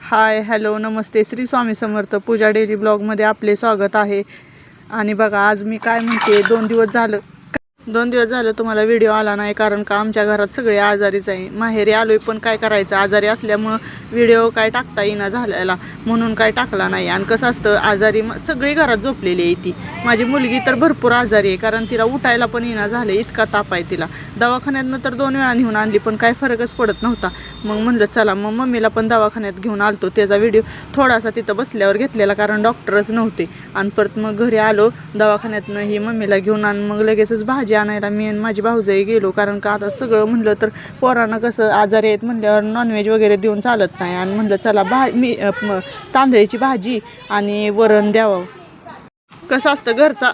Hi hello नमस्ते श्री स्वामी समर्थ पूजा daily ब्लॉगमध्ये आपले स्वागत आहे। आणि बघा आज मी काय म्हणते, दोन दिवस झालं तुम्हाला व्हिडिओ आला नाही, कारण का आमच्या घरात सगळे आजारीच आहे। माहेरी आलोय पण काय करायचं, आजारी असल्यामुळं व्हिडिओ काय टाकता येईना झालेला, म्हणून काय टाकला नाही। आणि कसं असतं, आजारी सगळी घरात झोपलेली आहे। ती माझी मुलगी तर भरपूर आजारी आहे, कारण तिला उठायला पण येईना झाले, इतका ताप आहे तिला। दवाखान्यातनं तर 2 वेळा नेऊन आणली पण काय फरकच पडत नव्हता। मग म्हणलं चला, मग मम्मीला पण दवाखान्यात घेऊन आलतो। त्याचा व्हिडिओ थोडासा तिथं बसल्यावर घेतलेला, कारण डॉक्टरच नव्हते। आणि परत मग घरी आलो दवाखान्यातनं ही मम्मीला घेऊन, आणि मग लगेचच भाजी आणायला मी आणि माझी भाऊजाई गेलो, कारण का आता सगळं म्हणलं तर पोरांना कसं आजारी आहेत म्हणल्यावर नॉनव्हेज वगैरे देऊन चालत नाही। आणि म्हणलं चला तांदळीची भाजी आणि वरण द्यावं। कसं असतं, घरचा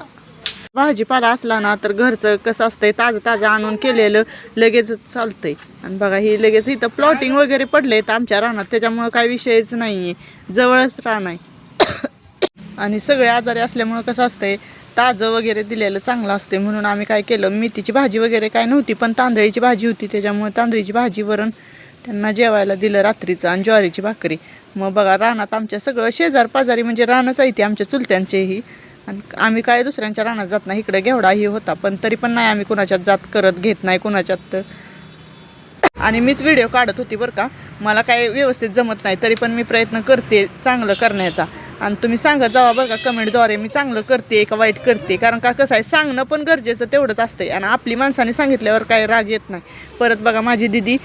भाजीपाला असला ना तर घरचं कसं असतंय, ताजं आणून केलेलं लगेच चालतंय। आणि बघा ही लगेच इथं प्लॉटिंग वगैरे पडले आहेत आमच्या रानात, त्याच्यामुळं काय विषयच नाही आहे, जवळच रान आहे। आणि सगळे आजारी असल्यामुळं कसं असतंय, ताजं वगैरे दिलेलं चांगलं असते। म्हणून आम्ही काय केलं, मेथीची भाजी वगैरे काय नव्हती पण तांदळीची भाजी होती, त्याच्यामुळे तांदळीची भाजी वरण त्यांना जेवायला दिलं रात्रीचं, आणि ज्वारीची भाकरी। मग बघा रानात आमच्या सगळं शेजार पाजारी म्हणजे रानच आहे ते आमच्या चुलत्यांचेही। आणि आम्ही काय दुसऱ्यांच्या रानात जात नाही, इकडे घेवडाही होता पण तरी पण नाही आम्ही कुणाच्यात जात, करत घेत नाही कुणाच्यात। आणि मीच व्हिडिओ काढत होती बरं का, मला काय व्यवस्थित जमत नाही, तरी पण मी प्रयत्न करते चांगलं करण्याचा। आणि तुम्ही सांगत जावा बरं का कमेंटद्वारे, मी चांगलं करते का वाईट करते, कारण का कसं आहे, सांगणं पण गरजेचं तेवढंच असतंय। आणि आपली माणसाने सांगितल्यावर काय राग येत नाही। परत बघा माझी दिदी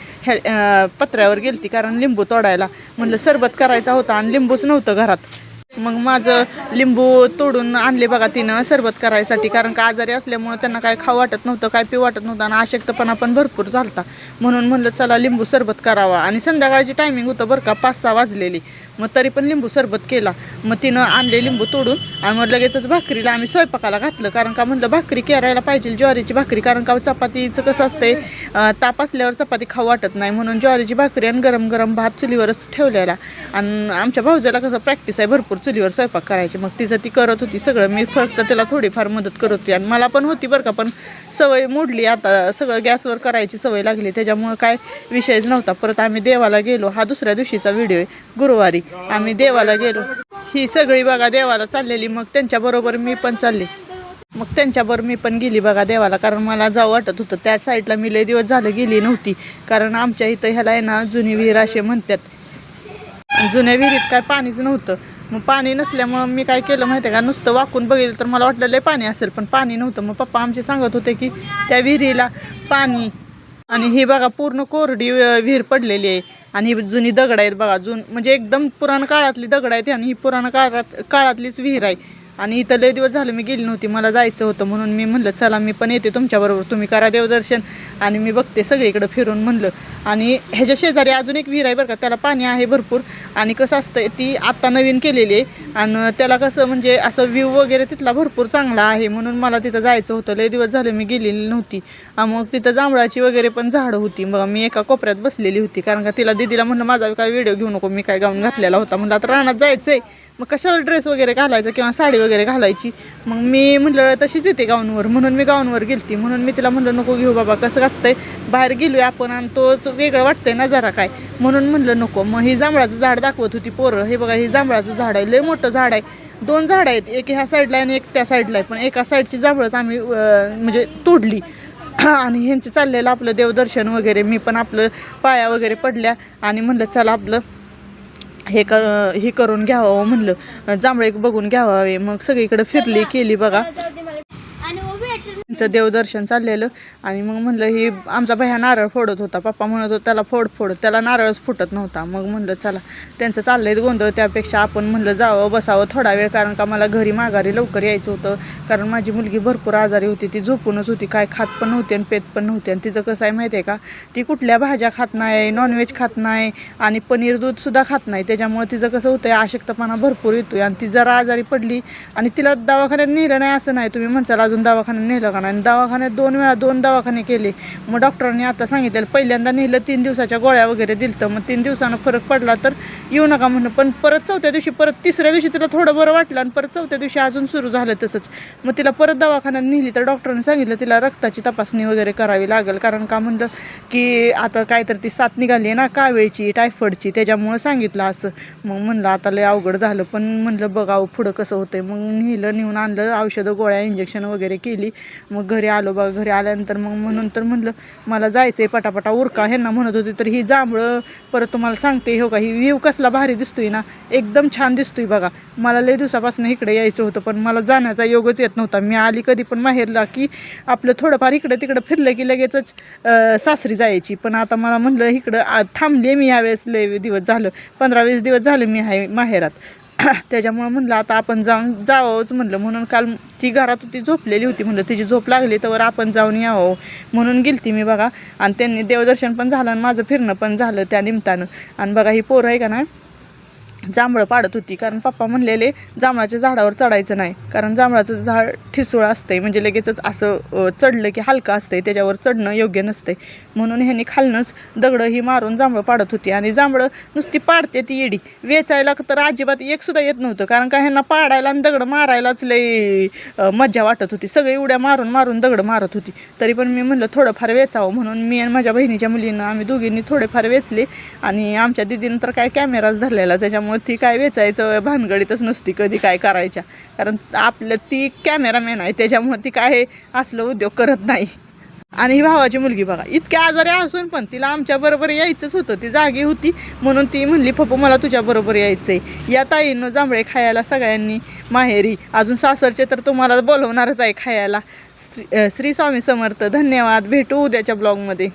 पत्र्यावर गेलती, कारण लिंबू तोडायला, म्हणलं सरबत करायचा होता आणि लिंबूच नव्हतं घरात। मग माझं लिंबू तोडून आणले बघा तिनं सरबत करायसाठी, कारण का आजारी असल्यामुळं त्यांना काय खाऊ वाटत नव्हतं, काय पिऊ वाटत नव्हतं, आणि अशक्तपणा पण भरपूर झालता। म्हणून म्हणलं चला लिंबू सरबत करावा। आणि संध्याकाळची टायमिंग होतं बरं का, 5-6 वाजलेली, मग तरी पण लिंबू सरबत केला। मग तिनं आणले लिंबू तोडून, आणि मग लगेचच भाकरीला आम्ही स्वयंपाकाला घातलं, कारण का म्हणलं भाकरी करायला पाहिजे, ज्वारीची भाकरी, कारण का चपातीचं कसं असतंय, ताप असल्यावर चपाती खाऊ वाटत नाही, म्हणून ज्वारीची भाकरी आणि गरम गरम भात चुलीवरच ठेवलेला। आणि आमच्या भाऊजाला कसं प्रॅक्टिस आहे भरपूर चुलीवर स्वयंपाक करायची, मग तिचं ती करत होती सगळं, मी फक्त तिला थोडीफार मदत करत होती। आणि मला पण होती बरं का, पण सवय मोडली आता, सगळं गॅसवर करायची सवय लागली, त्याच्यामुळं काय विषयच नव्हता। परत आम्ही देवाला गेलो, हा दुसऱ्या दिवशीचा व्हिडिओ आहे, गुरुवारी आम्ही देवाला गेलो। ही सगळी बघा देवाला चाललेली, मग त्यांच्याबरोबर मी पण चालले, मग त्यांच्याबरोबर मी पण गेली बघा देवाला, कारण मला जाऊ वाटत होतं। त्या साईडला मी लय दिवस झालं गेली नव्हती, कारण आमच्या इथं ह्याला आहे ना जुनी विहीर असे म्हणतात, जुन्या विहिरीत काय पाणीच नव्हतं। मग पाणी नसल्यामुळं मी काय केलं माहिती आहे का, नुसतं वाकून बघितलं तर मला वाटलं लय पाणी असेल, पण पाणी नव्हतं। मग पप्पा आमचे सांगत होते की त्या विहिरीला पाणी, आणि ही बघा पूर्ण कोरडी विहीर पडलेली आहे, आणि ही जुनी दगड आहेत बघा, म्हणजे एकदम पुराण काळातली दगड आहेत, आणि ही पुराण काळातलीच विहीर आहे। आणि इथं लय दिवस झालं मी गेली नव्हती, मला जायचं होतं, म्हणून मी म्हणलं चला मी पण येते तुमच्याबरोबर, तुम्ही करा देवदर्शन आणि मी बघते सगळीकडे फिरून म्हणलं। आणि ह्याच्या शेजारी अजून एक विहीर आहे बरं का, त्याला पाणी आहे भरपूर, आणि कसं असतं ती आत्ता नवीन केलेली आहे, आणि त्याला कसं म्हणजे असं व्ह्यू वगैरे तिथला भरपूर चांगला आहे, म्हणून मला तिथं जायचं होतं। लय दिवस झाले मी गेलेली नव्हती। मग तिथं जांभळाची वगैरे पण झाडं होती, मग मी एका कोपऱ्यात बसलेली होती, कारण का तिला दिदीला म्हणलं माझा काय व्हिडिओ घेऊ नको, मी काय गाऊन घातलेला होता, म्हणलं आता रानात जायचंय, मग कशाला ड्रेस वगैरे घालायचं किंवा साडी वगैरे घालायची, मग मी म्हटलं तशीच येते गाऊनवर, म्हणून मी गाऊनवर गेलती। म्हणून मी तिला म्हणलं नको घेऊ बाबा, कसं असतंय बाहेर गेलोय आपण आणि तोच वेगळं वाटतंय ना जरा काय, म्हणून म्हणलं नको। मग ही जांभळाचं झाड दाखवत होती पोरं, हे बघा हे जांभळाचं झाड आहे, लय मोठं झाड आहे, 2 झाडं आहेत, एक ह्या साईडला आणि एक त्या साईडला आहे, पण एका साईडची जांभळच आम्ही म्हणजे तोडली। आणि ह्यांचं चाललेलं आपलं देवदर्शन वगैरे, मी पण आपलं पाया वगैरे पडल्या, आणि म्हणलं चला आपलं हे करून घ्यावं, म्हणलं जांभळे बघून घ्यावे। मग सगळीकडे फिरली केली बघा, देवदर्शन चाललेलं। आणि मग म्हणलं ही आमचा भैया नारळ फोडत होता, पप्पा म्हणत होता त्याला फोड, त्याला नारळच फुटत नव्हता। मग म्हणलं चला त्यांचं चाललंय गोंधळ, त्यापेक्षा आपण म्हणलं जावं बसावं थोडा वेळ, कारण का मला घरी माघारी लवकर यायचं होतं, कारण माझी मुलगी भरपूर आजारी होती, ती झोपूनच होती, काय खात पण नव्हती आणि पेत पण नव्हती। आणि तिचं कसं आहे माहिती आहे का, ती कुठल्या भाज्या खात नाही, नॉनव्हेज खात नाही, आणि पनीर दूध सुद्धा खात नाही, त्याच्यामुळे तिचं कसं होतं अशक्तपणा भरपूर येतोय। आणि ती जरा आजारी पडली, आणि तिला दवाखान्यात नेलं नाही असं नाही, तुम्ही म्हणसाल अजून दवाखान्यात नेलं का नाही, आणि दवाखान्यात 2 वेळा 2 दवाखाने केले. मग डॉक्टरांनी आता सांगितलेलं, पहिल्यांदा नेलं 3 दिवसाच्या गोळ्या वगैरे दिलं, मग 3 दिवसानं फरक पडला तर येऊ नका म्हणून. पण परत चौथ्या दिवशी, परत तिसऱ्या दिवशी तिला थोडं बरं वाटलं आणि परत चौथ्या दिवशी अजून सुरू झालं तसंच. मग तिला परत दवाखान्यात नेली तर डॉक्टरांनी सांगितलं तिला रक्ताची तपासणी वगैरे करावी लागेल, कारण का म्हणलं की आता काहीतरी ती साथ निघाली आहे ना कावेळची, टायफॉईडची, त्याच्यामुळं सांगितलं असं. मग म्हणलं आता लय अवघड झालं, पण म्हणलं बघावं पुढं कसं होतंय. मग नेऊन आणलं, औषधं गोळ्या इंजेक्शन वगैरे केली. मग घरी आलो बघा. घरी आल्यानंतर मग म्हणून तर म्हणलं मला जायचं आहे पटापटा उरका. ह्यांना म्हणत होती तर ही जांभळं परत तुम्हाला सांगते, हो का, ही व्ह्यू कसला भारी दिसतोय ना, एकदम छान दिसतोय बघा. मला लय दिवसापासून इकडे यायचं होतं, पण मला जाण्याचा योगच येत नव्हता. मी आली कधी पण माहेरला की आपलं थोडंफार इकडं तिकडं फिरलं की लगेचच सासरी जायची. पण आता मला म्हणलं इकडं थांबले मी यावेळेस, लय दिवस झालं, 15-20 दिवस झालं मी आहे माहेरात. त्याच्यामुळं म्हणलं आता आपण जावंच म्हणलं. म्हणून काल ती घरात होती, झोपलेली होती, म्हणलं तिची झोप लागली तर आपण जाऊन यावं म्हणून गेलती मी बघा. आणि त्यांनी देवदर्शन पण झालं आणि माझं फिरणं पण झालं त्या निमित्तानं. आणि बघा ही पोरं आहे का ना, जांभळं पाडत होती, कारण पप्पा म्हणलेले जांभळाच्या झाडावर चढायचं नाही, कारण जांभळाचं झाड ठिसूळ असतंय, म्हणजे लगेचच असं चढलं की हलकं असतंय, त्याच्यावर चढणं योग्य नसतंय. म्हणून ह्यांनी खालनंच दगडं ही मारून जांभळं पाडत होती. आणि जांभळं नुसती पाडते ती येडी, वेचायला तर अजिबात एक सुद्धा येत नव्हतं, कारण का ह्यांना पाडायला आणि दगड मारायलाच लई मज्जा वाटत होती. सगळी उड्या मारून मारून दगड मारत होती. तरी पण मी म्हणलं थोडंफार वेचावं म्हणून मी आणि माझ्या बहिणीच्या मुलीनं आम्ही दोघींनी थोडेफार वेचले. आणि आमच्या दिदीनं तर काय कॅमेराच धरलेला, त्याच्यामुळे ती काय वेचायचं भानगडीतच नसती कधी काय करायच्या, कारण आपलं ती कॅमेरामॅन आहे, त्याच्यामुळे ती काय असलं उद्योग करत नाही. आणि ही भावाची मुलगी बघा, इतक्या आजारी असून पण तिला आमच्या बरोबर यायचंच होतं. ती जागी होती म्हणून ती म्हणली पप्पा मला तुझ्या बरोबर यायचंय. या ताईनं जांभळे खायला सगळ्यांनी माहेरी, अजून सासरचे तर तुम्हाला बोलवणारच आहे खायला. श्री स्वामी समर्थ. धन्यवाद. भेटू उद्याच्या ब्लॉगमध्ये.